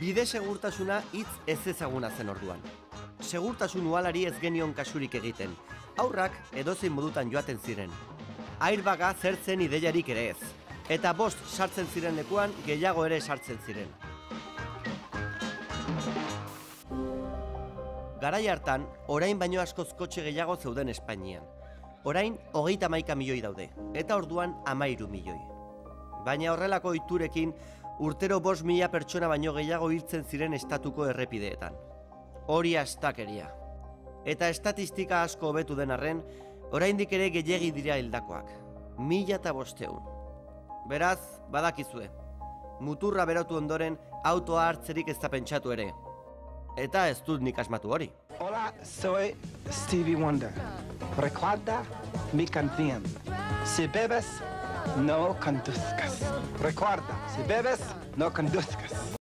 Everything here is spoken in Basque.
Bide segurtasuna hitz ez ezaguna zen orduan. Segurtasun uhalari ez genion kasurik egiten. Haurrak edozein modutan joaten ziren. Airbaga zer zen ideiarik ere ez. Eta 5 sartzen ziren lekuan gehiago ere sartzen ziren. Garai hartan, orain baino askoz kotxe gehiago zeuden Espainian. Orain 31 milioi daude, eta orduan 13 milioi. Baina horrelako ohiturekin, urtero 5.000 pertsona baino gehiago hiltzen ziren estatuko errepideetan. Hori astakeria. Eta estatistika asko hobetu den arren, oraindik ere gehiegi dira hildakoak. 1.500. Beraz, badakizue. Muturra berotu ondoren, autoa hartzerik ez da pentsatu ere. Eta ez dut nik asmatu hori. Hola, soy Stevie Wonder. Recuerda mi canción. Si bebes, no conduzcas. Recuerda, si bebes, no conduzcas.